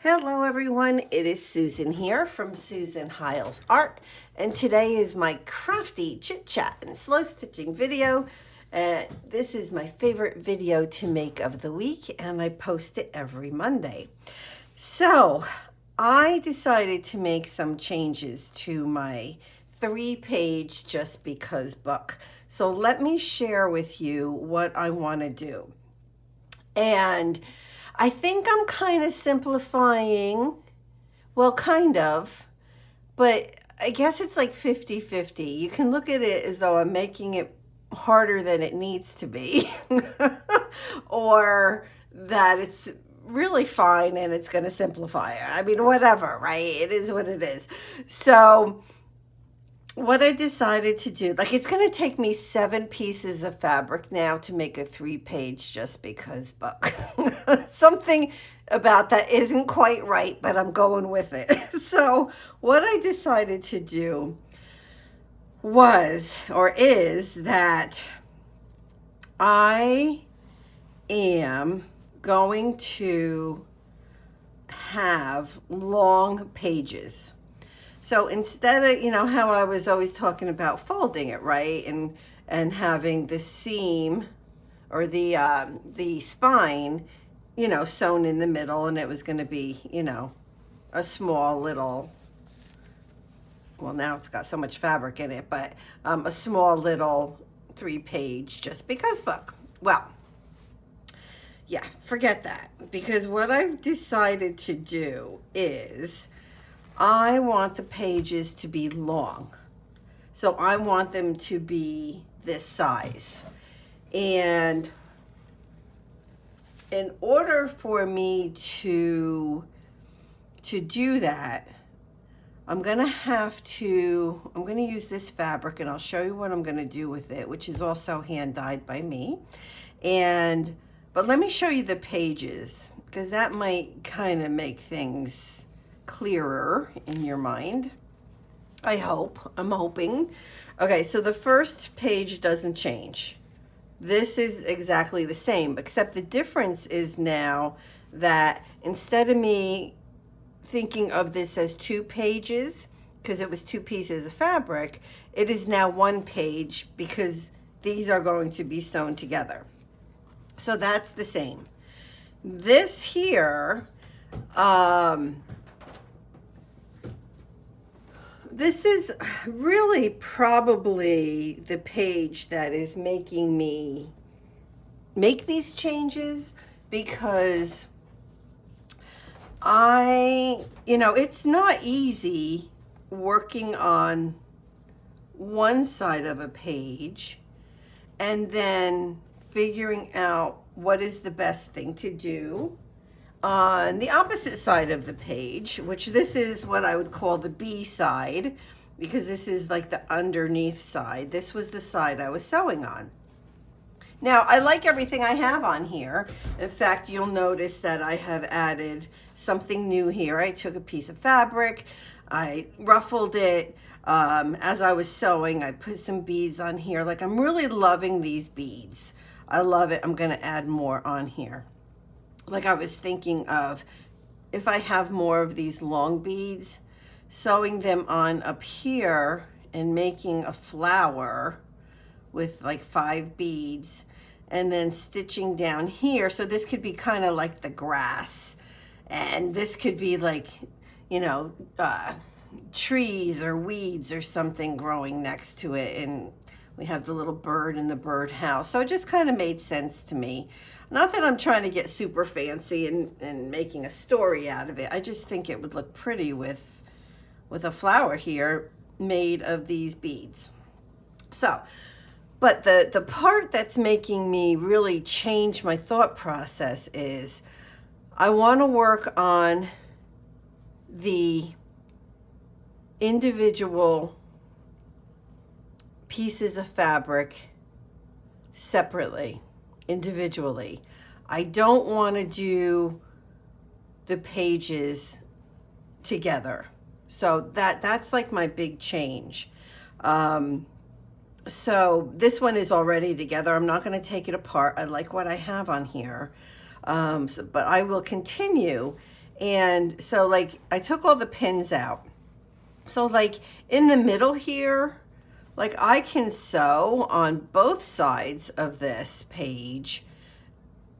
Hello everyone, it is Susan here from Suehiles Art, and today is my crafty chit chat and slow stitching video. This is my favorite video to make of the week, and I post it every Monday. So I decided to make some changes to my 3-page Just Because book. So let me share with you what I want to do. And I think I'm kind of simplifying, well, kind of, but I guess it's like 50-50. You can look at it as though I'm making it harder than it needs to be, or that it's really fine and it's going to simplify it. I mean, whatever, right? It is what it is. So what I decided to do, like, it's going to take me 7 pieces of fabric now to make a 3-page Just Because book. Something about that isn't quite right, but I'm going with it. So what I decided to do was, or is, that I am going to have long pages. So instead of, how I was always talking about folding it, right? And having the seam or the spine, sewn in the middle, and it was going to be, a small little, well, now it's got so much fabric in it, but a small little 3-page Just Because book. Well, yeah, forget that, because what I've decided to do is I want the pages to be long. So I want them to be this size. And in order for me to do that, I'm going to use this fabric, and I'll show you what I'm going to do with it, which is also hand dyed by me. But let me show you the pages, because that might kind of make things clearer in your mind. I hope. I'm hoping. Okay, so the first page doesn't change. This is exactly the same, except the difference is now that instead of me thinking of this as 2 pages, because it was 2 pieces of fabric, it is now 1 page because these are going to be sewn together. So that's the same. This here, this is really probably the page that is making me make these changes, because it's not easy working on one side of a page and then figuring out what is the best thing to do on the opposite side of the page, which this is what I would call the B side, because this is like the underneath side. This was the side I was sewing on. Now, I like everything I have on here. In fact, you'll notice that I have added something new here. I took a piece of fabric, I ruffled it. As I was sewing, I put some beads on here. Like, I'm really loving these beads. I love it. I'm going to add more on here. Like, I was thinking of, if I have more of these long beads, sewing them on up here and making a flower with like 5 beads, and then stitching down here. So this could be kind of like the grass, and this could be like, trees or weeds or something growing next to it, and we have the little bird in the bird house. So it just kind of made sense to me. Not that I'm trying to get super fancy and making a story out of it. I just think it would look pretty with a flower here made of these beads. So, but the part that's making me really change my thought process is I want to work on the individual pieces of fabric separately, individually. I don't want to do the pages together. So that's like my big change. So this one is already together. I'm not going to take it apart. I like what I have on here. But I will continue And so like I took all the pins out. So like in the middle here, like I can sew on both sides of this page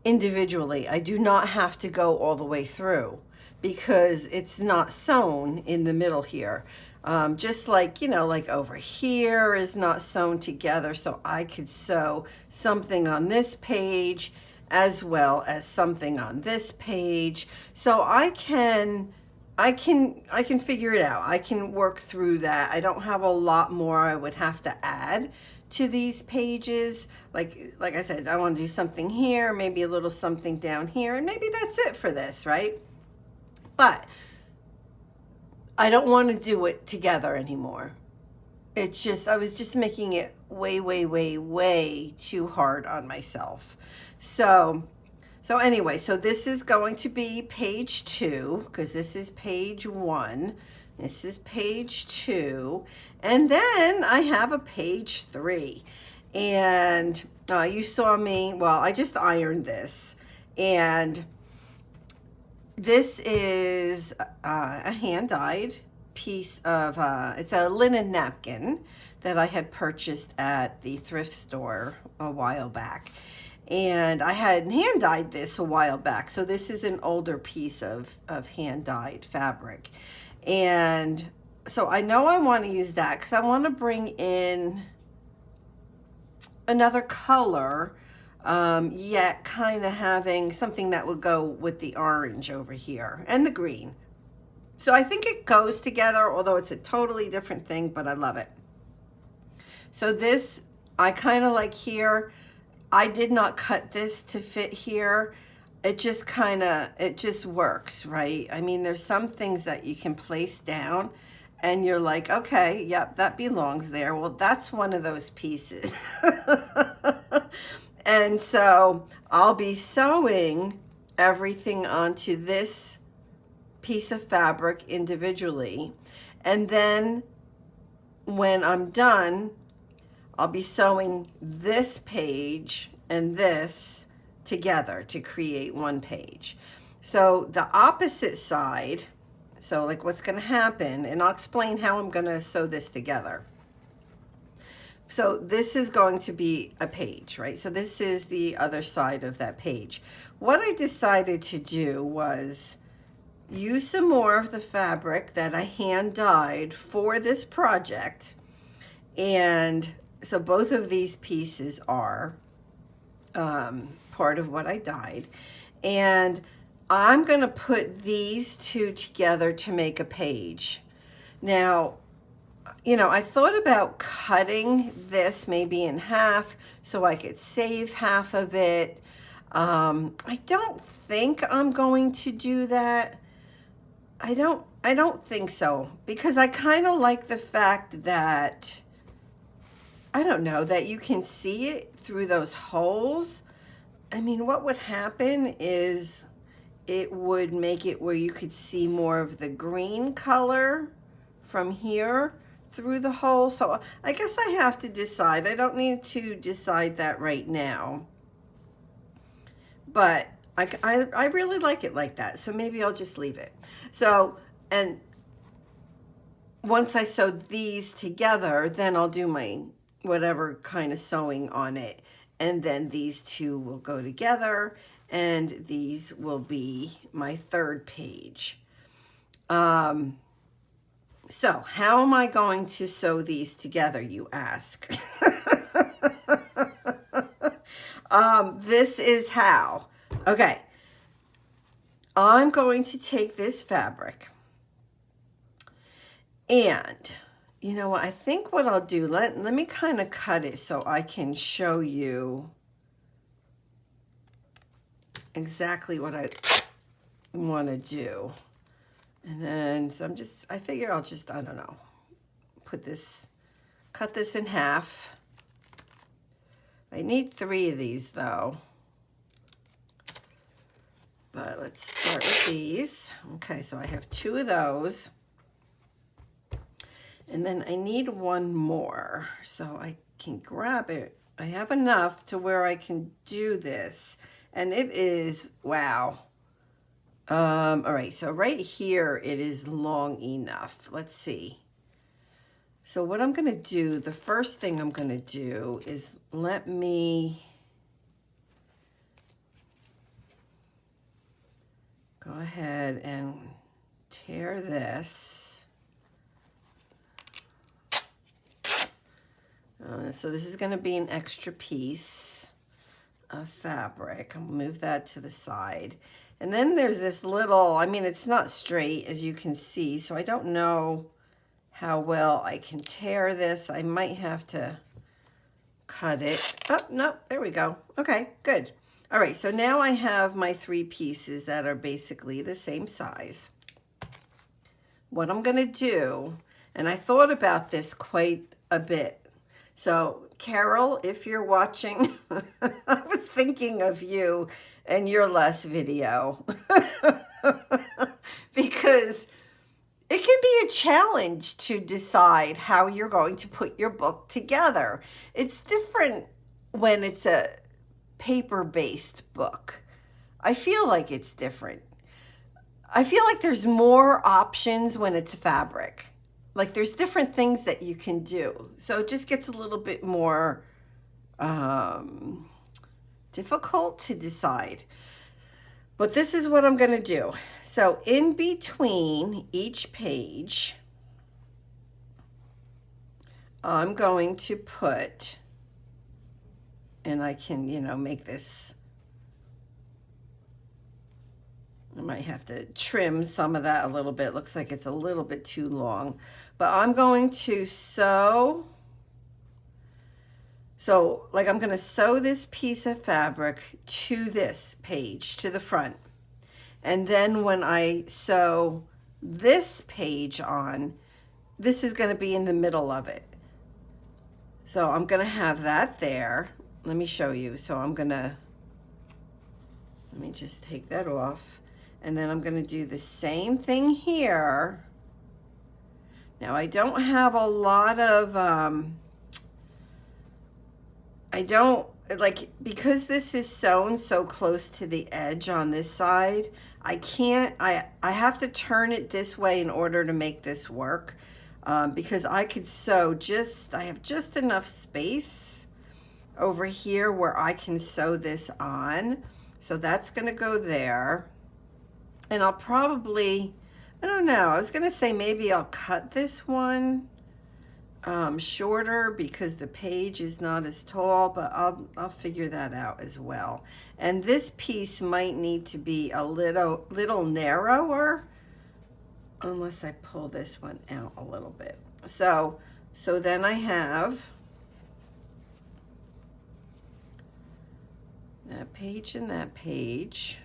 individually. I do not have to go all the way through because it's not sewn in the middle here. Just like, you know, like over here is not sewn together. So I could sew something on this page as well as something on this page. So I can figure it out. I can work through that. I don't have a lot more I would have to add to these pages. Like I said, I want to do something here, maybe a little something down here, and maybe that's it for this, right? But I don't want to do it together anymore. It's just, I was just making it way, way, way, way too hard on myself. So anyway, so this is going to be page 2, because this is page 1. This is page 2. And then I have a page 3. And you saw me, well, I just ironed this. And this is a hand-dyed piece of, it's a linen napkin that I had purchased at the thrift store a while back. And I had hand-dyed this a while back. So this is an older piece of hand-dyed fabric. And so I know I want to use that because I want to bring in another color, yet kind of having something that would go with the orange over here and the green. So I think it goes together, although it's a totally different thing, but I love it. So this, I kind of like here. I did not cut this to fit here. It just it just works, right? I mean, there's some things that you can place down and you're like, okay, yep, that belongs there. Well, that's one of those pieces. And so I'll be sewing everything onto this piece of fabric individually. And then when I'm done, I'll be sewing this page and this together to create one page. So the opposite side, so like what's going to happen, and I'll explain how I'm going to sew this together. So this is going to be a page, right? So this is the other side of that page. What I decided to do was use some more of the fabric that I hand dyed for this project. And so both of these pieces are part of what I dyed. And I'm going to put these two together to make a page. Now, you know, I thought about cutting this maybe in half so I could save half of it. I don't think I'm going to do that. I don't think so, because I kind of like the fact that, I don't know, that you can see it through those holes. I mean, what would happen is it would make it where you could see more of the green color from here through the hole. So I guess I have to decide. I don't need to decide that right now. But I really like it like that. So maybe I'll just leave it. So, and once I sew these together, then I'll do my whatever kind of sewing on it. And then these two will go together, and these will be my third page. So how am I going to sew these together, you ask? This is how. Okay. I'm going to take this fabric, and you know what, I think what I'll do, let me kind of cut it so I can show you exactly what I want to do. And then, so I figure I'll just, I don't know, cut this in half. I need 3 of these though. But let's start with these. Okay, so I have 2 of those. And then I need 1 more, so I can grab it. I have enough to where I can do this. And it is, wow, All right, so right here it is long enough. Let's see. So what I'm gonna do, the first thing I'm gonna do is let me go ahead and tear this. So this is gonna be an extra piece of fabric. I'll move that to the side. And then there's this little, I mean, it's not straight as you can see, so I don't know how well I can tear this. I might have to cut it. Oh, no, there we go. Okay, good. All right, so now I have my 3 pieces that are basically the same size. What I'm gonna do, and I thought about this quite a bit. So Carol, if you're watching, I was thinking of you and your last video because it can be a challenge to decide how you're going to put your book together. It's different when it's a paper-based book. I feel like it's different. I feel like there's more options when it's fabric. Like there's different things that you can do. So it just gets a little bit more difficult to decide. But this is what I'm going to do. So in between each page, I'm going to put, and I can, you know, make this, I might have to trim some of that a little bit. Looks like it's a little bit too long. But I'm going to sew. So like I'm going to sew this piece of fabric to this page, to the front. And then when I sew this page on, this is going to be in the middle of it. So I'm going to have that there. Let me show you. So I'm going to, let me just take that off. And then I'm going to do the same thing here. Now I don't have a lot of, I don't, like, because this is sewn so close to the edge on this side, I can't, I have to turn it this way in order to make this work, because I could sew just, I have just enough space over here where I can sew this on. So that's going to go there. And I'll probably, I don't know, I was going to say maybe I'll cut this one shorter because the page is not as tall, but I'll figure that out as well. And this piece might need to be a little narrower unless I pull this one out a little bit. So then I have that page and that page.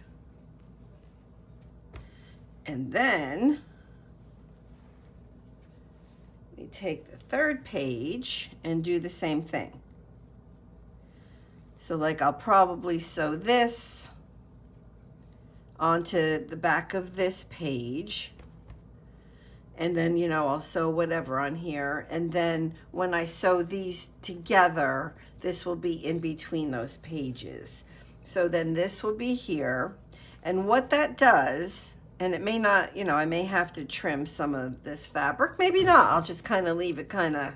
And then we take the third page and do the same thing. So like I'll probably sew this onto the back of this page. And then, you know, I'll sew whatever on here. And then when I sew these together, this will be in between those pages. So then this will be here. And what that does, and it may not, you know, I may have to trim some of this fabric. Maybe not. I'll just kind of leave it kind of a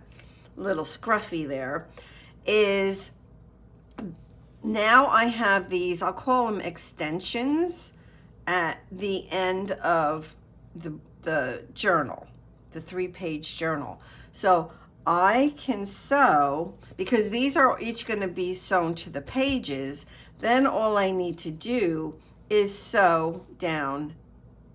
little scruffy there. Is now I have these, I'll call them extensions at the end of the journal, the 3-page journal. So I can sew, because these are each going to be sewn to the pages, then all I need to do is sew down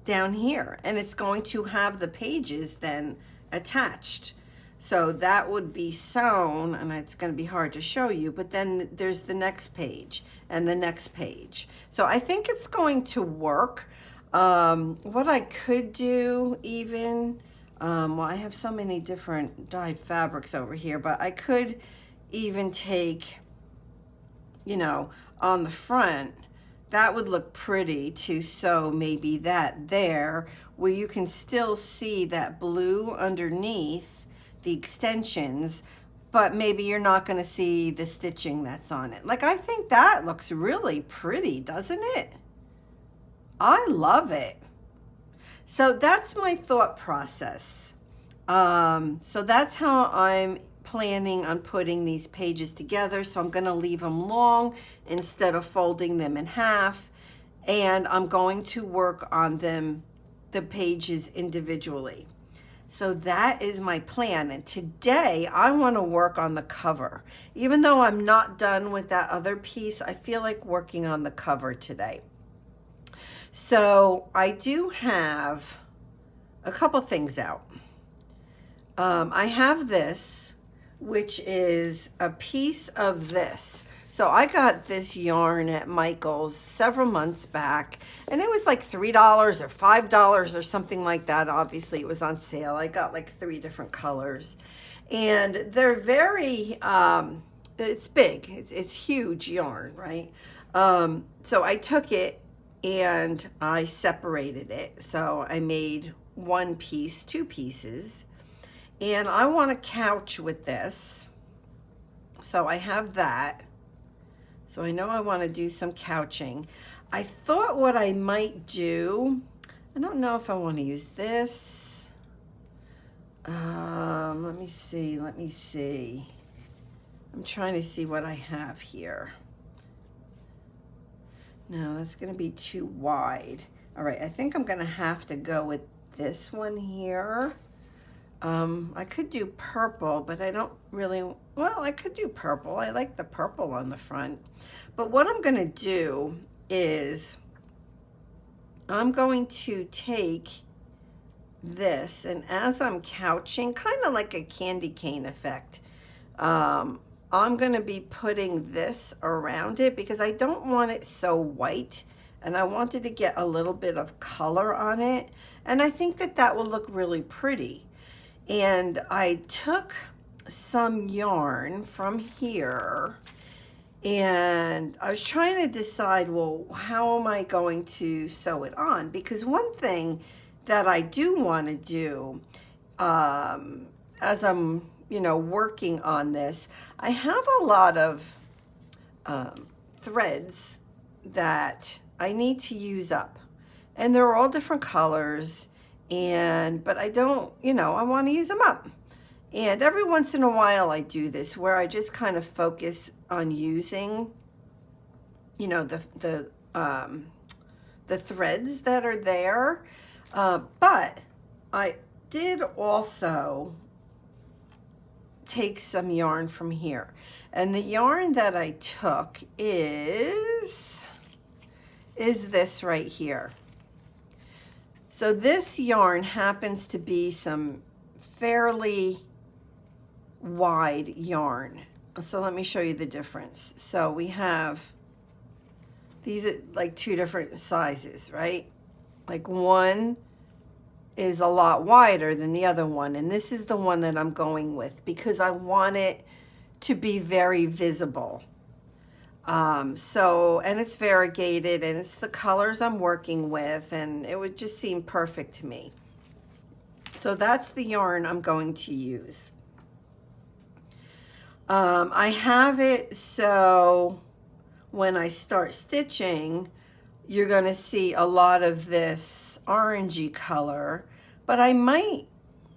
here, and it's going to have the pages then attached. So that would be sewn, and it's going to be hard to show you, but then there's the next page and the next page. So I think it's going to work. What I could do even, well, I have so many different dyed fabrics over here, but I could even take, you know, on the front, that would look pretty to sew maybe that there, where you can still see that blue underneath the extensions, but maybe you're not going to see the stitching that's on it. Like, I think that looks really pretty, doesn't it? I love it. So that's my thought process. So that's how I'm planning on putting these pages together. So I'm going to leave them long instead of folding them in half. And I'm going to work on them, the pages individually. So that is my plan. And today I want to work on the cover. Even though I'm not done with that other piece, I feel like working on the cover today. So I do have a couple things out. I have this, which is a piece of this. So I got this yarn at Michael's several months back, and it was like $3 or $5 or something like that. Obviously, it was on sale. I got like 3 different colors, and they're very, it's big. It's huge yarn, right? So I took it and I separated it. So I made one piece, 2 pieces, and I want a couch with this. So I have that. So I know I want to do some couching. I thought what I might do, I don't know if I want to use this. Let me see. I'm trying to see what I have here. No, that's going to be too wide. All right, I think I'm going to have to go with this one here. I could do purple, but I don't really, well, I could do purple. I like the purple on the front. But what I'm going to do is I'm going to take this, and as I'm couching, kind of like a candy cane effect, I'm going to be putting this around it because I don't want it so white, and I wanted to get a little bit of color on it, and I think that that will look really pretty. And I took some yarn from here, and I was trying to decide, well, how am I going to sew it on? Because one thing that I do want to do, as I'm, working on this, I have a lot of threads that I need to use up, and they're all different colors. But I don't, I want to use them up. And every once in a while I do this where I just kind of focus on using, the threads that are there. But I did also take some yarn from here. And the yarn that I took is this right here. So this yarn happens to be some fairly wide yarn. So let me show you the difference. So we have these at like 2 different sizes, right? Like one is a lot wider than the other one. And this is the one that I'm going with because I want it to be very visible. And it's variegated, and it's the colors I'm working with, and it would just seem perfect to me. So that's the yarn I'm going to use. I have it so when I start stitching, you're going to see a lot of this orangey color, but I might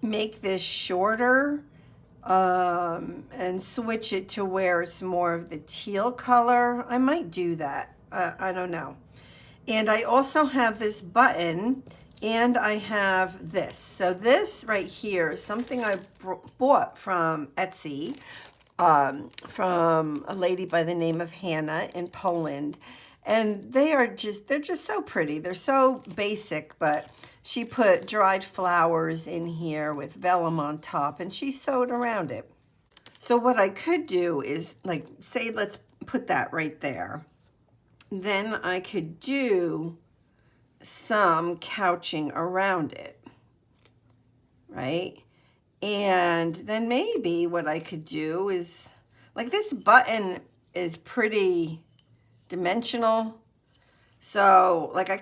make this shorter and switch it to where it's more of the teal color. I might do that. I don't know. And I also have this button, and I have this. So this right here is something I bought from Etsy, from a lady by the name of Hannah in Poland. And they're just so pretty. They're so basic, but she put dried flowers in here with vellum on top, and she sewed around it. So what I could do is, like, say, let's put that right there. Then I could do some couching around it, right? And then maybe what I could do is, like, this button is pretty dimensional. So, like, I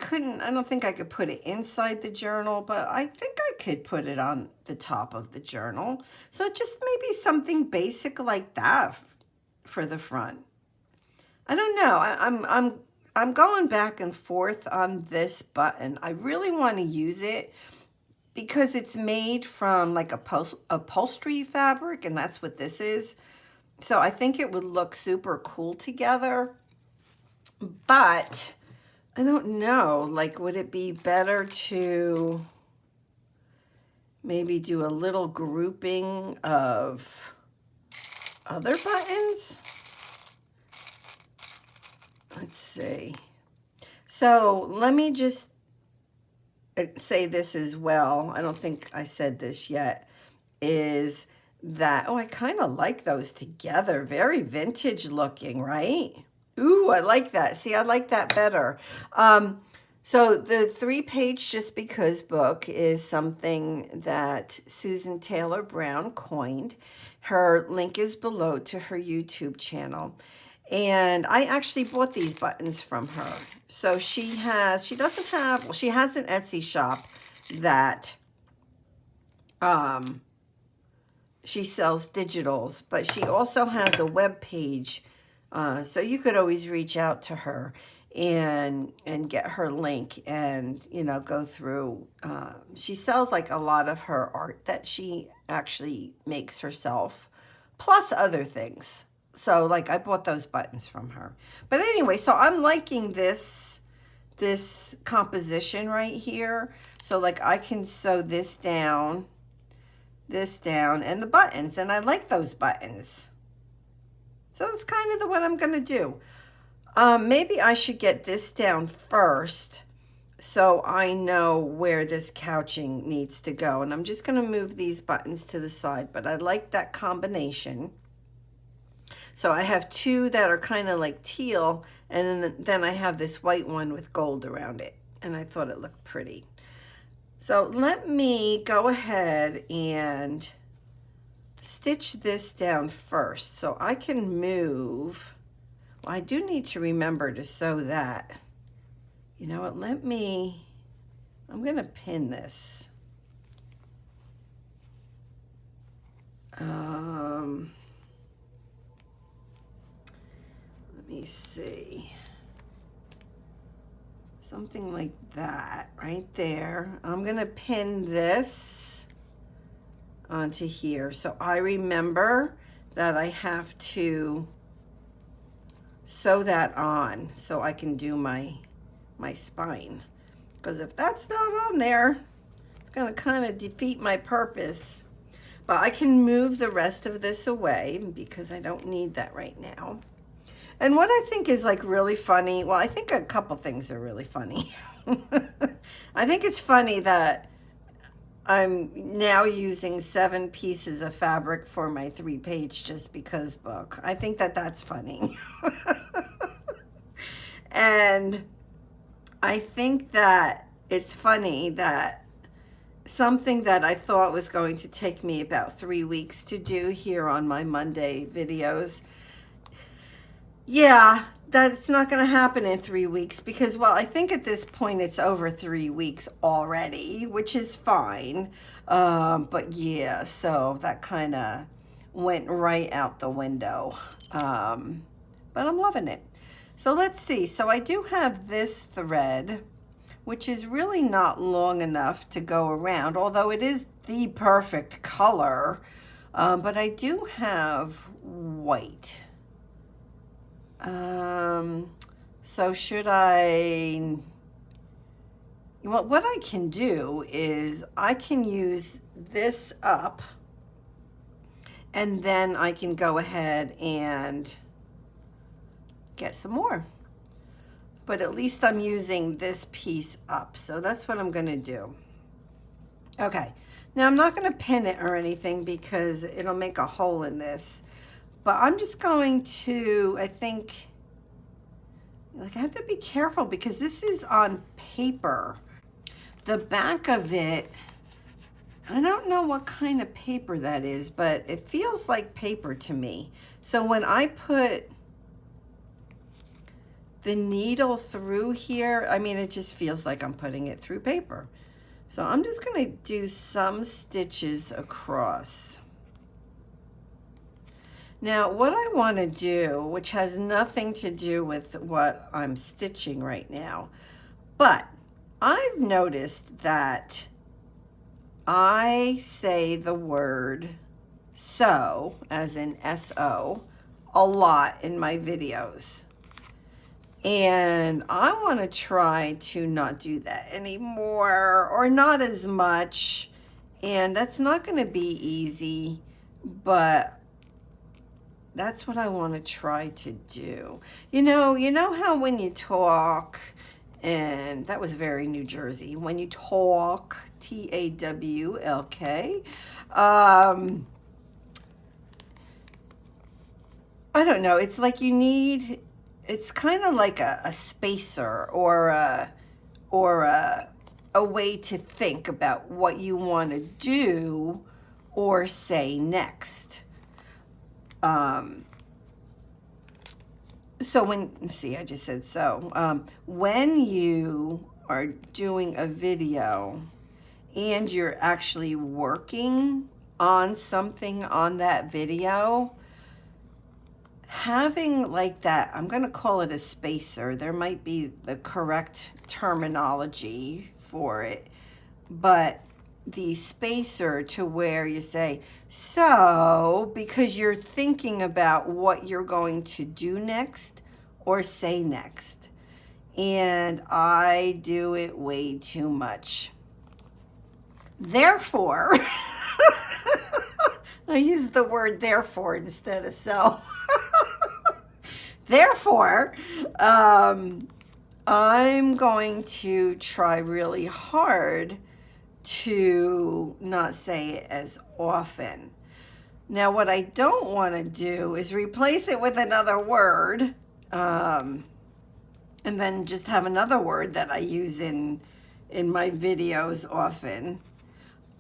don't think I could put it inside the journal, but I think I could put it on the top of the journal. So just maybe something basic like that for the front. I don't know. I'm going back and forth on this button. I really want to use it because it's made from like upholstery fabric, and that's what this is. So I think it would look super cool together. But I don't know, like, would it be better to maybe do a little grouping of other buttons? Let's see. So let me just say this as well. I don't think I said this yet, is that, oh, I kind of like those together. Very vintage looking, right? Ooh, I like that. See, I like that better. So the 3-page Just Because book is something that Susan Taylor Brown coined. Her link is below to her YouTube channel. And I actually bought these buttons from her. So she has an Etsy shop that she sells digitals, but she also has a web page. So you could always reach out to her and get her link and, you know, go through. She sells like a lot of her art that she actually makes herself, plus other things. So like I bought those buttons from her. But anyway, so I'm liking this composition right here. So like I can sew this down, and the buttons, and I like those buttons. So that's kind of what I'm going to do. Maybe I should get this down first so I know where this couching needs to go. And I'm just going to move these buttons to the side, but I like that combination. So I have two that are kind of like teal, and then I have this white one with gold around it. And I thought it looked pretty. So let me go ahead and stitch this down first so I can move. Well, I do need to remember to sew that. You know what, I'm going to pin this. Let me see. Something like that right there. I'm going to pin this onto here. So I remember that I have to sew that on so I can do my spine. Because if that's not on there, it's going to kind of defeat my purpose. But I can move the rest of this away because I don't need that right now. And what I think is like really funny, well, I think a couple things are really funny. I think it's funny that I'm now using 7 pieces of fabric for my 3-page Just Because book. I think that that's funny. And I think that it's funny that something that I thought was going to take me about 3 weeks to do here on my Monday videos, yeah, that's not going to happen in 3 weeks because, well, I think at this point it's over 3 weeks already, which is fine. But yeah, so that kind of went right out the window. But I'm loving it. So let's see. So I do have this thread, which is really not long enough to go around, although it is the perfect color. But I do have white. So should I, what I can do is I can use this up and then I can go ahead and get some more. But at least I'm using this piece up. So that's what I'm going to do. Okay. Now I'm not going to pin it or anything because it'll make a hole in this. But I'm just going to, I think, like I have to be careful because this is on paper. The back of it, I don't know what kind of paper that is, but it feels like paper to me. So when I put the needle through here, I mean, it just feels like I'm putting it through paper. So I'm just going to do some stitches across. Now, what I want to do, which has nothing to do with what I'm stitching right now, but I've noticed that I say the word so, as in S-O, a lot in my videos. And I want to try to not do that anymore, or not as much. And that's not going to be easy, but that's what I want to try to do. You know how when you talk, and that was very New Jersey, when you talk, T-A-W-L-K, I don't know, it's like you need, it's kind of like a spacer or a way to think about what you want to do or say next. So when, see, I just said so. When you are doing a video and you're actually working on something on that video, having like that, I'm going to call it a spacer. There might be the correct terminology for it, but the spacer to where you say, so, because you're thinking about what you're going to do next or say next. And I do it way too much. Therefore, I use the word therefore instead of so. Therefore, I'm going to try really hard to not say it as often. Now, what I don't want to do is replace it with another word, and then just have another word that I use in my videos often.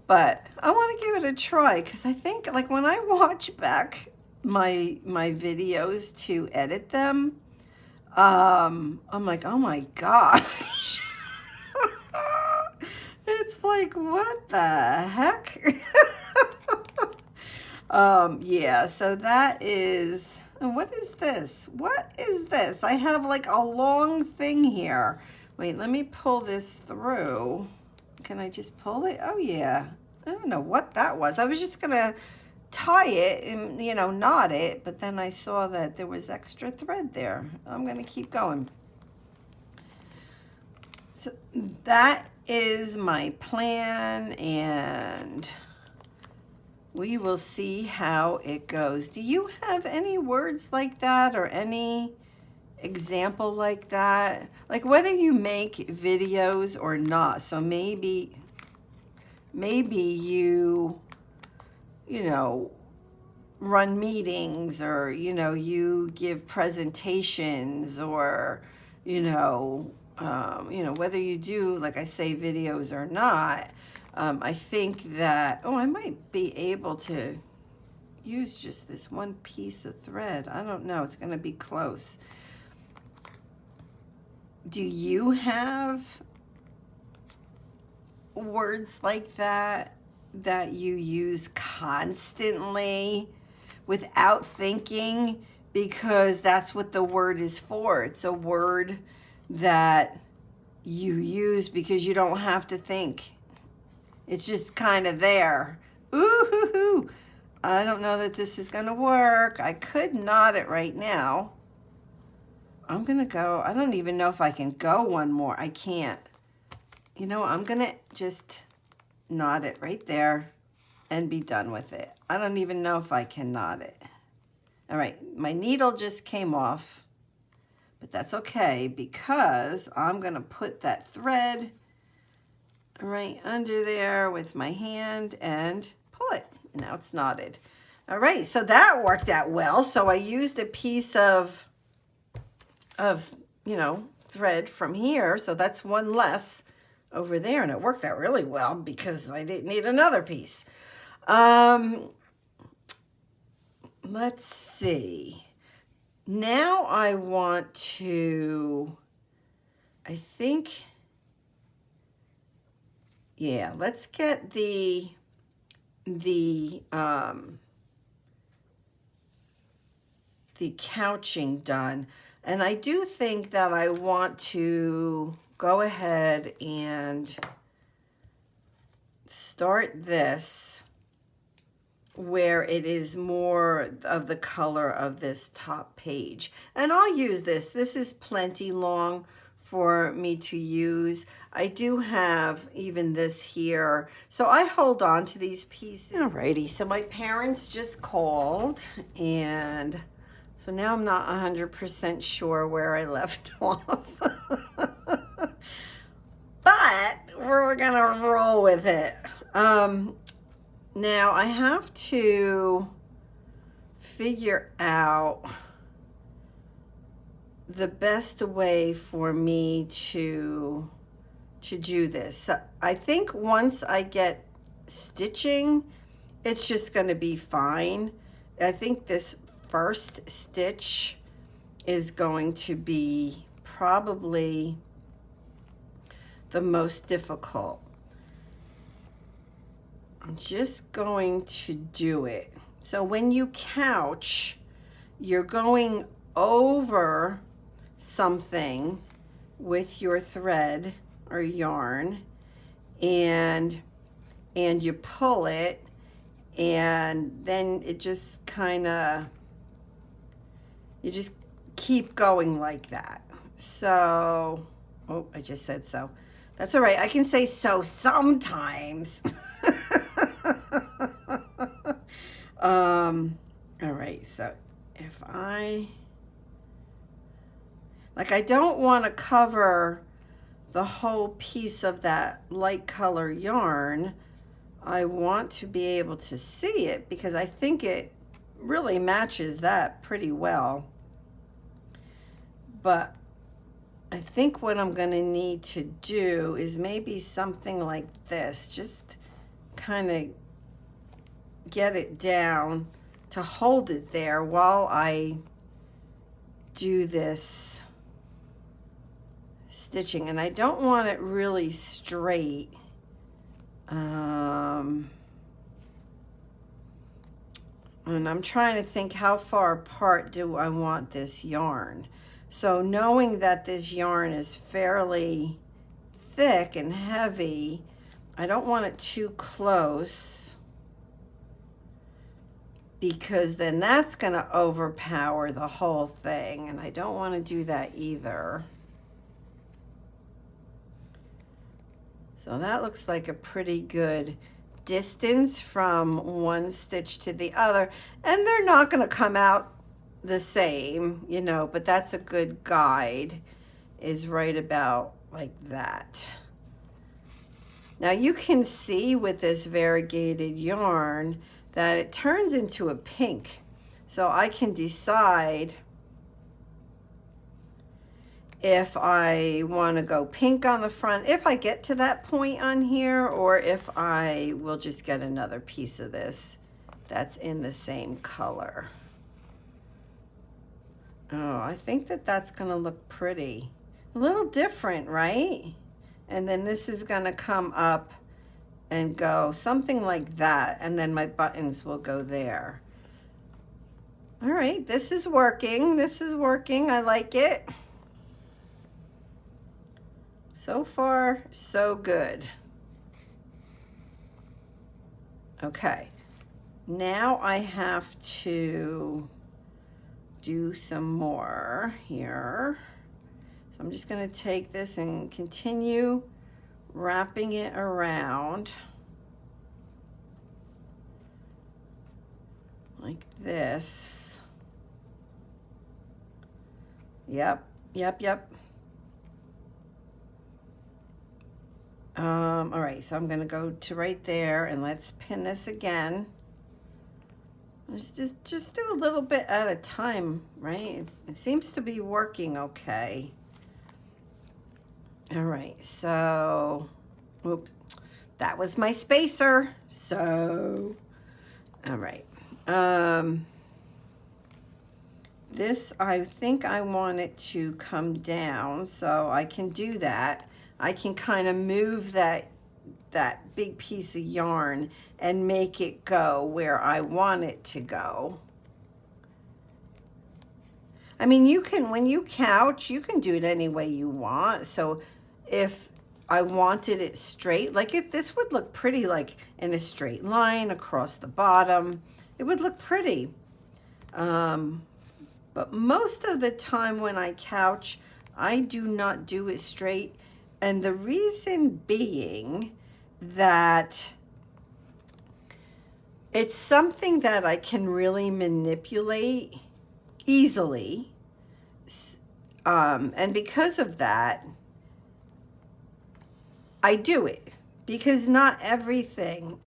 But I want to give it a try, because I think, like, when I watch back my videos to edit them, I'm like, oh my gosh. It's like, what the heck? Yeah, so that is, what is this? What is this? I have like a long thing here. Wait, let me pull this through. Can I just pull it? Oh yeah. I don't know what that was. I was just gonna tie it and, you know, knot it, but then I saw that there was extra thread there. I'm gonna keep going. So that is my plan, and we will see how it goes. Do you have any words like that or any example like that? Like whether you make videos or not. So maybe you know, run meetings, or, you know, you give presentations, or, whether you do, like I say, videos or not. I think that, oh, I might be able to use just this one piece of thread. I don't know. It's going to be close. Do you have words like that you use constantly without thinking, because that's what the word is for? It's a word that you use because you don't have to think. It's just kind of there. Ooh, I don't know that this is going to work. I could knot it right now. I'm going to go. I don't even know if I can go one more. I can't. You know, I'm going to just knot it right there and be done with it. I don't even know if I can knot it. All right, my needle just came off, but that's okay, because I'm going to put that thread right under there with my hand and pull it. Now it's knotted. All right, so that worked out well. So I used a piece of thread from here, so that's one less over there, and it worked out really well because I didn't need another piece. Let's see. Now I want to, I think, yeah, let's get the the couching done. And I do think that I want to go ahead and start this where it is more of the color of this top page. And I'll use this. This is plenty long for me to use. I do have even this here. So I hold on to these pieces. Alrighty, so my parents just called, and so now I'm not 100% sure where I left off. But we're gonna roll with it. Now I have to figure out the best way for me to do this. So I think once I get stitching, it's just going to be fine. I think this first stitch is going to be probably the most difficult. I'm just going to do it. So when you couch, you're going over something with your thread or yarn, and you pull it, and then it just kind of, you just keep going like that. So, oh, I just said so. That's all right. I can say so sometimes. All right, so if I don't want to cover the whole piece of that light color yarn. I want to be able to see it because I think it really matches that pretty well. But I think what I'm going to need to do is maybe something like this, just kind of get it down to hold it there while I do this stitching. And I don't want it really straight. And I'm trying to think, how far apart do I want this yarn? So knowing that this yarn is fairly thick and heavy, I don't want it too close, because then that's going to overpower the whole thing, and I don't want to do that either. So that looks like a pretty good distance from one stitch to the other, and they're not going to come out the same, you know, but that's a good guide, is right about like that. Now you can see with this variegated yarn that it turns into a pink. So I can decide if I want to go pink on the front, if I get to that point on here, or if I will just get another piece of this that's in the same color. Oh, I think that that's going to look pretty. A little different, right? And then this is going to come up and go something like that, and then my buttons will go there. All right, this is working. This is working. I like it. So far, so good. Okay, now I have to do some more here. So I'm just going to take this and continue wrapping it around like this. Yep. All right, so I'm going to go to right there, and let's pin this again. Just do a little bit at a time, right? It seems to be working okay. All right, so, oops, that was my spacer. So, all right. This, I think I want it to come down, so I can do that. I can kind of move that big piece of yarn and make it go where I want it to go. I mean, you can, when you couch, you can do it any way you want. So if I wanted it straight, like this would look pretty like in a straight line across the bottom. It would look pretty. But most of the time when I couch, I do not do it straight. And the reason being that it's something that I can really manipulate easily. And because of that, I do it. Because not everything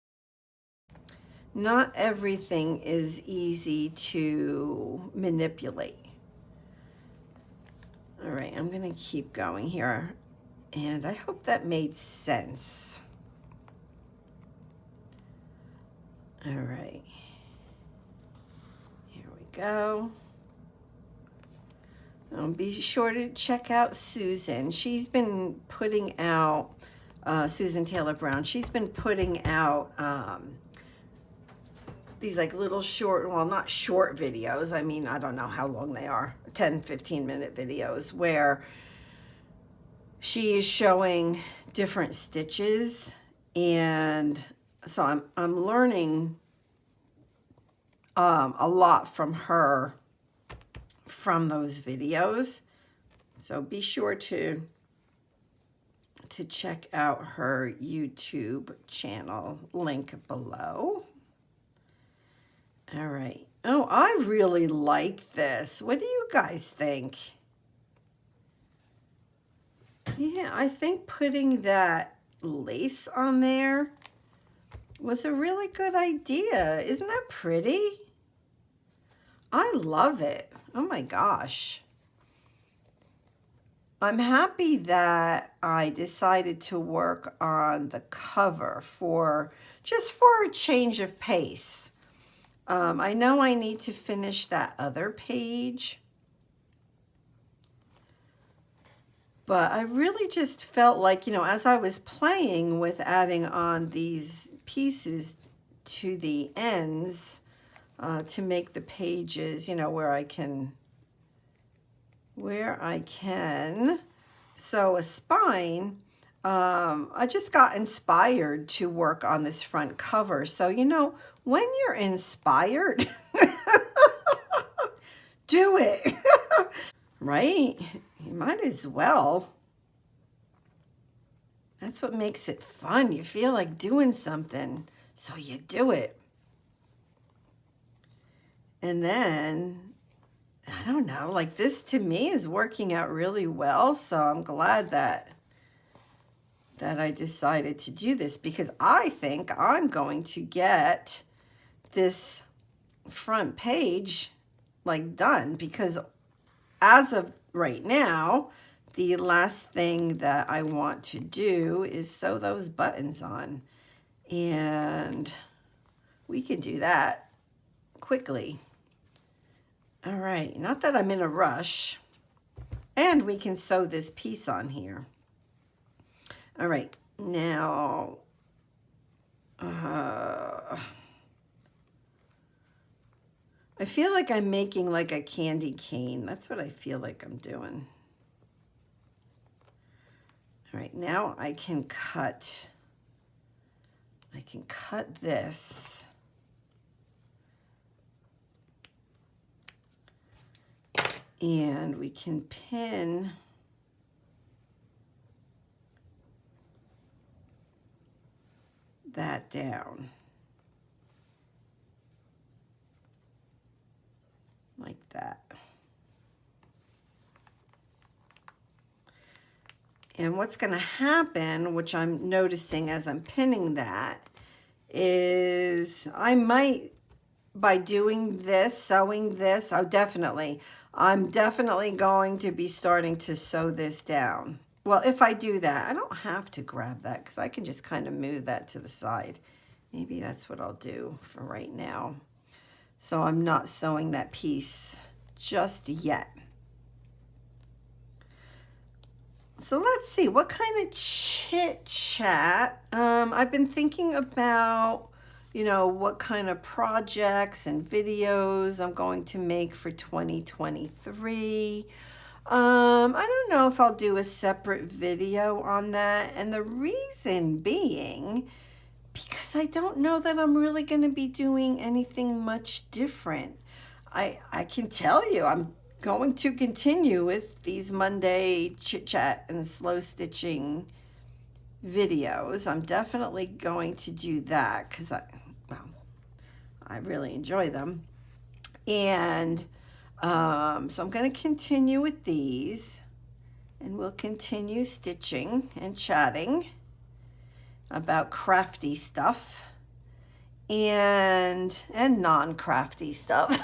is easy to manipulate. All right, I'm gonna keep going here. And I hope that made sense. All right, here we go. Be sure to check out Susan. She's been putting out, Susan Taylor Brown, she's been putting out these like little short, well, not short videos. I mean, I don't know how long they are, 10, 15-minute videos where she is showing different stitches. And so I'm learning a lot from her from those videos. So be sure to check out her YouTube channel, link below. All right. Oh, I really like this. What do you guys think? Yeah, I think putting that lace on there was a really good idea. Isn't that pretty? I love it. Oh my gosh. I'm happy that I decided to work on the cover just for a change of pace. I know I need to finish that other page, but I really just felt like, as I was playing with adding on these pieces to the ends to make the pages, where I can sew a spine, I just got inspired to work on this front cover. So, when you're inspired, do it, right? You might as well. That's what makes it fun. You feel like doing something, so you do it. And then, I don't know, like this to me is working out really well. So I'm glad that I decided to do this, because I think I'm going to get this front page like done, because as of right now, the last thing that I want to do is sew those buttons on, and we can do that quickly. All right, not that I'm in a rush, and we can sew this piece on here. All right, now, I feel like I'm making like a candy cane. That's what I feel like I'm doing. All right, now I can cut this. And we can pin that down like that. And what's going to happen, which I'm noticing as I'm pinning that, is I might, by doing this, sewing this, I'm definitely going to be starting to sew this down. Well, if I do that, I don't have to grab that because I can just kind of move that to the side. Maybe that's what I'll do for right now. So I'm not sewing that piece just yet. So let's see, what kind of chit chat? I've been thinking about, you know, what kind of projects and videos I'm going to make for 2023. I don't know if I'll do a separate video on that. And the reason being, because I don't know that I'm really going to be doing anything much different. I can tell you I'm going to continue with these Monday chit chat and slow stitching videos. I'm definitely going to do that because I really enjoy them. And so I'm going to continue with these, and we'll continue stitching and chatting about crafty stuff and non-crafty stuff.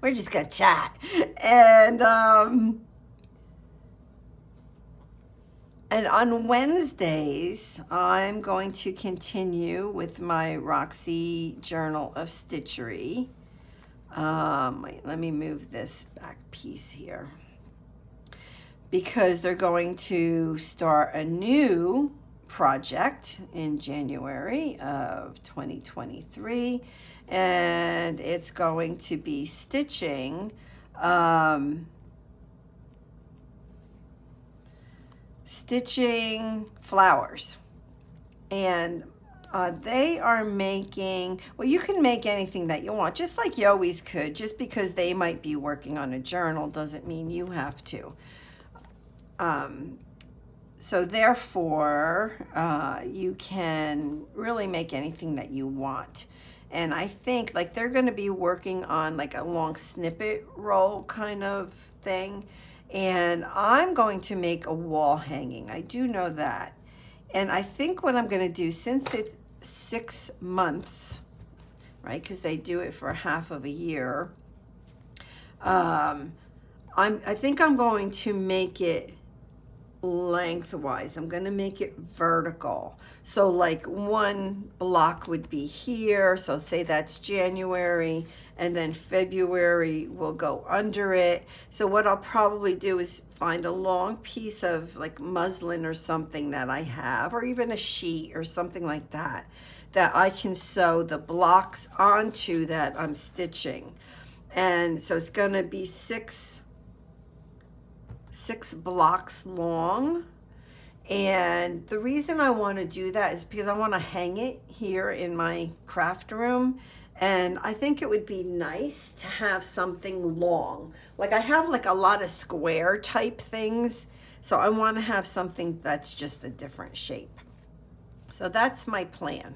We're just gonna chat. And on Wednesdays, I'm going to continue with my Roxy Journal of Stitchery. Wait, let me move this back piece here, because they're going to start a new project in January of 2023, and it's going to be stitching flowers. And they are making, well, you can make anything that you want, just like you always could. Just because they might be working on a journal doesn't mean you have to. So therefore, you can really make anything that you want. And I think like they're going to be working on like a long snippet roll kind of thing. And I'm going to make a wall hanging. I do know that. And I think what I'm going to do, since it's 6 months, right, because they do it for half of a year, I think I'm going to make it lengthwise. I'm going to make it vertical. So like one block would be here. So say that's January, and then February will go under it. So what I'll probably do is find a long piece of like muslin or something that I have, or even a sheet or something like that, that I can sew the blocks onto that I'm stitching. And so it's going to be six blocks long. And the reason I want to do that is because I want to hang it here in my craft room. And I think it would be nice to have something long. Like I have like a lot of square type things. So I want to have something that's just a different shape. So that's my plan.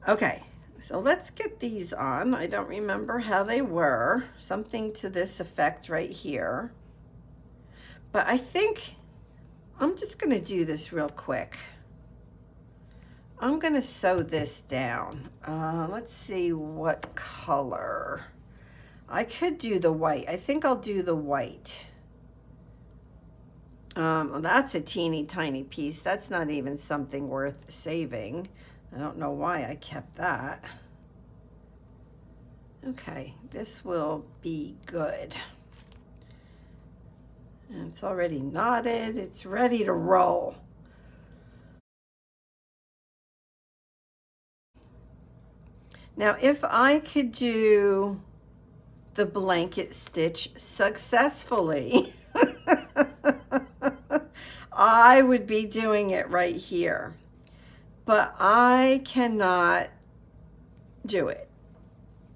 Okay, so let's get these on. I don't remember how they were. Something to this effect right here. But I think I'm just going to do this real quick. I'm going to sew this down. Let's see what color. I could do the white. I think I'll do the white. Well, that's a teeny tiny piece. That's not even something worth saving. I don't know why I kept that. Okay, this will be good. And it's already knotted. It's ready to roll. Now, if I could do the blanket stitch successfully, I would be doing it right here. But I cannot do it.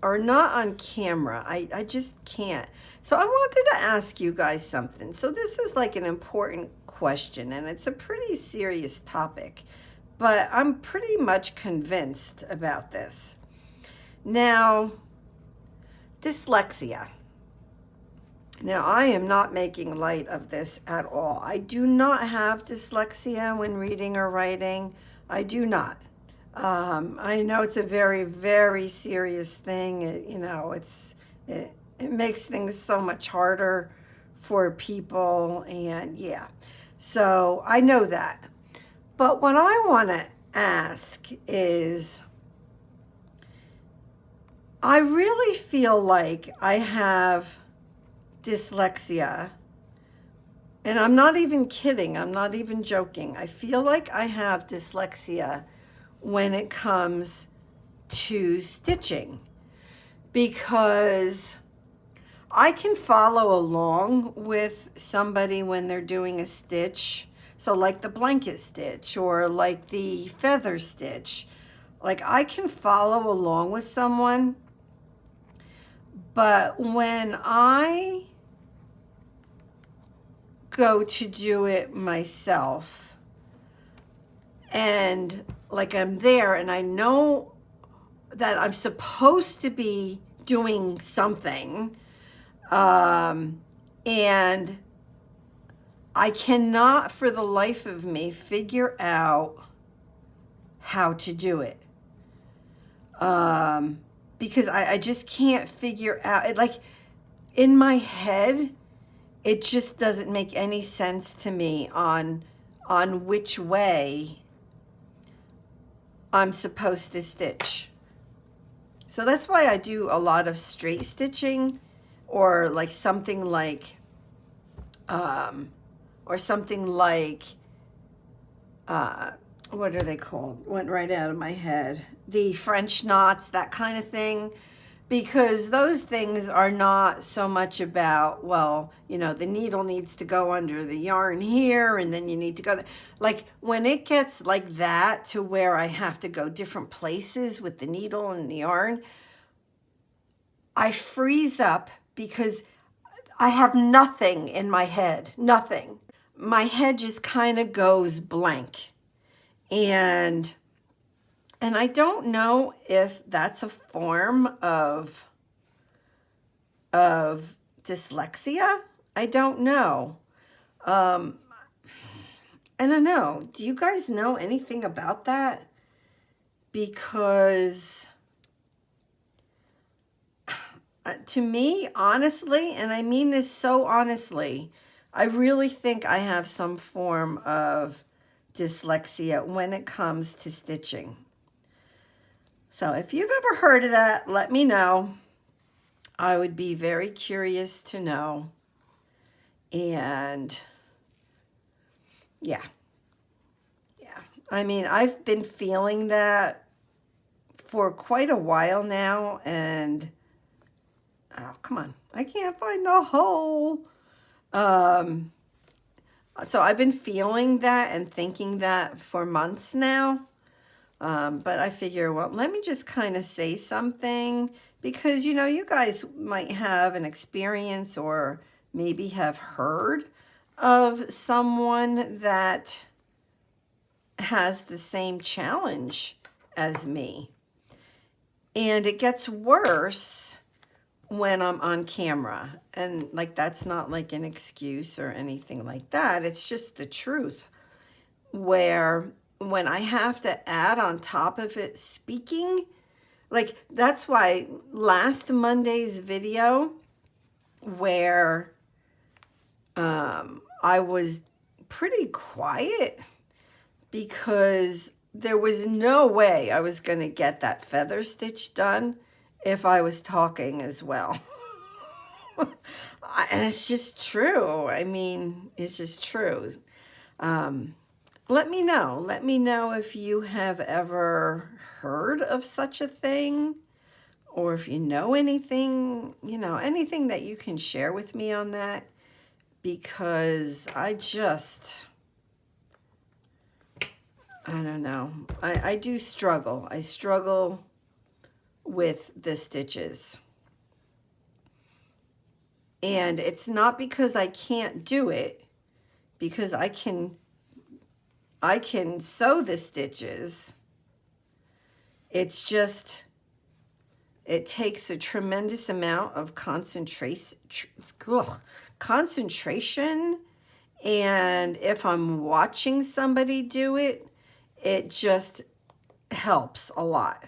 Or not on camera. I just can't. So I wanted to ask you guys something. So this is like an important question, and it's a pretty serious topic, but I'm pretty much convinced about this. Now, dyslexia. Now, I am not making light of this at all. I do not have dyslexia when reading or writing. I do not. I know it's a very, very serious thing. It makes things so much harder for people, and yeah. So I know that. But what I want to ask is, I really feel like I have dyslexia, and I'm not even kidding. I'm not even joking. I feel like I have dyslexia when it comes to stitching, because I can follow along with somebody when they're doing a stitch. So like the blanket stitch or like the feather stitch, like I can follow along with someone. But when I go to do it myself, and like I'm there and I know that I'm supposed to be doing something, and I cannot for the life of me figure out how to do it, because I just can't figure out it. Like in my head, it just doesn't make any sense to me on which way I'm supposed to stitch. So that's why I do a lot of straight stitching, or like something like what are they called? Went right out of my head. The French knots, that kind of thing. Because those things are not so much about, well, you know, the needle needs to go under the yarn here and then you need to go there. Like when it gets like that to where I have to go different places with the needle and the yarn, I freeze up because I have nothing in my head, nothing. My head just kind of goes blank. And I don't know if that's a form of dyslexia. I don't know. I don't know. Do you guys know anything about that? Because to me, honestly, and I mean this so honestly, I really think I have some form of dyslexia when it comes to stitching. So if you've ever heard of that, let me know. I would be very curious to know. And yeah. I mean, I've been feeling that for quite a while now, and oh, come on, I can't find the hole. So I've been feeling that and thinking that for months now. But I figure, well, let me just kind of say something, because, you know, you guys might have an experience or maybe have heard of someone that has the same challenge as me. And it gets worse when I'm on camera. And like, that's not like an excuse or anything like that. It's just the truth, where when I have to add on top of it speaking, like that's why last Monday's video where I was pretty quiet, because there was no way I was going to get that feather stitch done if I was talking as well. And it's just true. I mean, it's just true. Let me know. Let me know if you have ever heard of such a thing, or if you know anything, you know, anything that you can share with me on that, because I don't know. I do struggle. I struggle with the stitches. And it's not because I can't do it, because I can sew the stitches. It's just, it takes a tremendous amount of concentration. And if I'm watching somebody do it, it just helps a lot.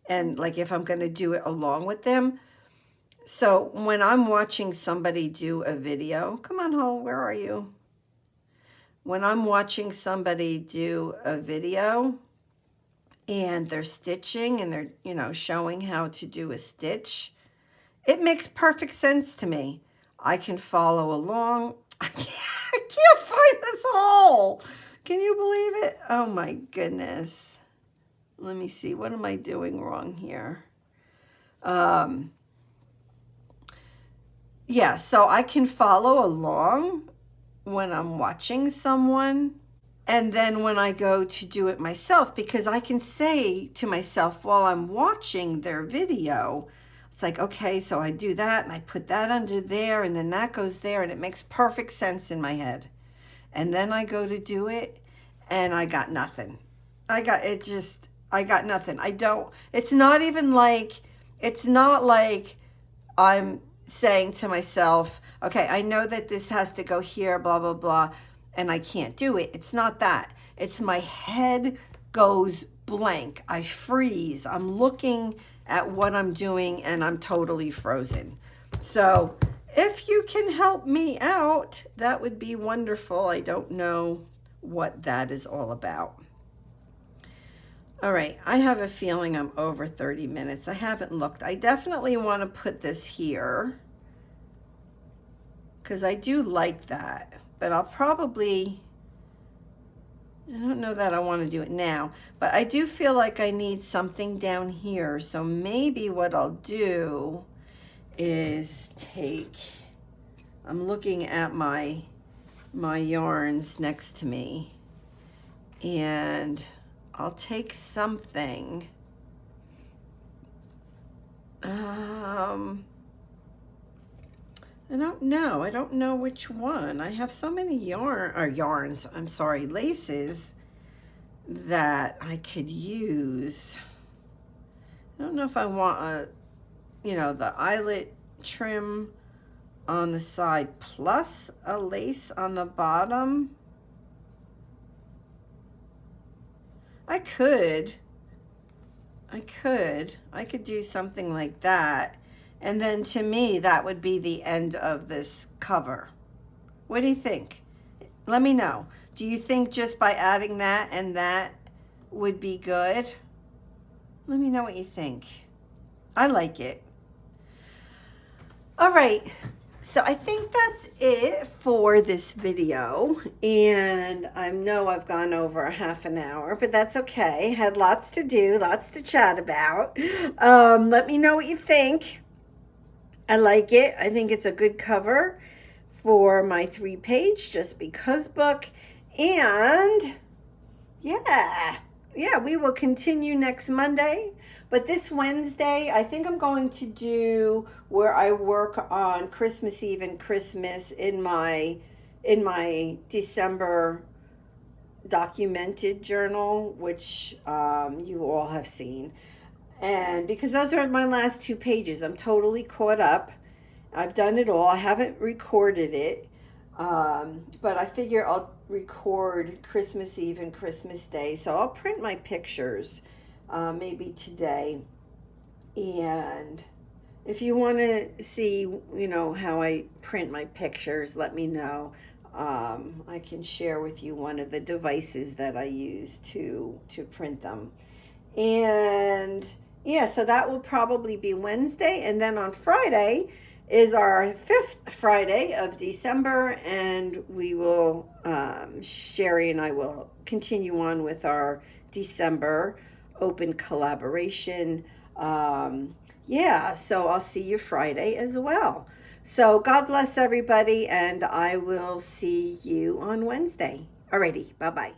And like if I'm going to do it along with them. So when I'm watching somebody do a video, come on, Ho, where are you? When I'm watching somebody do a video and they're stitching and they're, you know, showing how to do a stitch, it makes perfect sense to me. I can follow along. I can't find this hole. Can you believe it? Oh my goodness. let me see, what am I doing wrong here? Yeah, so I can follow along when I'm watching someone, and then when I go to do it myself, because I can say to myself while I'm watching their video, it's like, okay, so I do that and I put that under there and then that goes there, and it makes perfect sense in my head. And then I go to do it and I got nothing. I got nothing. It's not even like, it's not like I'm saying to myself, okay, I know that this has to go here, blah, blah, blah, and I can't do it. It's not that. It's my head goes blank. I freeze. I'm looking at what I'm doing and I'm totally frozen. So if you can help me out, that would be wonderful. I don't know what that is all about. All right, I have a feeling I'm over 30 minutes. I haven't looked. I definitely want to put this here because I do like that, but I'll probably, I don't know that I want to do it now, but I do feel like I need something down here. So maybe what I'll do is I'm looking at my yarns next to me, and I'll take something. I don't know. I don't know which one. I have so many yarns, I'm sorry, laces that I could use. I don't know if I want the eyelet trim on the side plus a lace on the bottom. I could do something like that. And then to me, that would be the end of this cover. What do you think? Let me know. Do you think just by adding that and that would be good? Let me know what you think. I like it. All right. So I think that's it for this video, and I know I've gone over a half an hour, but that's okay. Had lots to do, lots to chat about. Let me know what you think. I like it. I think it's a good cover for my 3-page Just Because book, and yeah, we will continue next Monday. But this Wednesday, I think I'm going to do where I work on Christmas Eve and Christmas in my December documented journal, which you all have seen. And because those are my last 2 pages, I'm totally caught up. I've done it all. I haven't recorded it, but I figure I'll record Christmas Eve and Christmas Day. So I'll print my pictures maybe today. And if you want to see, how I print my pictures, let me know. I can share with you one of the devices that I use to print them. And yeah, so that will probably be Wednesday. And then on Friday is our 5th Friday of December, and we will, Sherry and I will continue on with our December open collaboration. Yeah, so I'll see you Friday as well. So God bless everybody, and I will see you on Wednesday. Alrighty, bye-bye.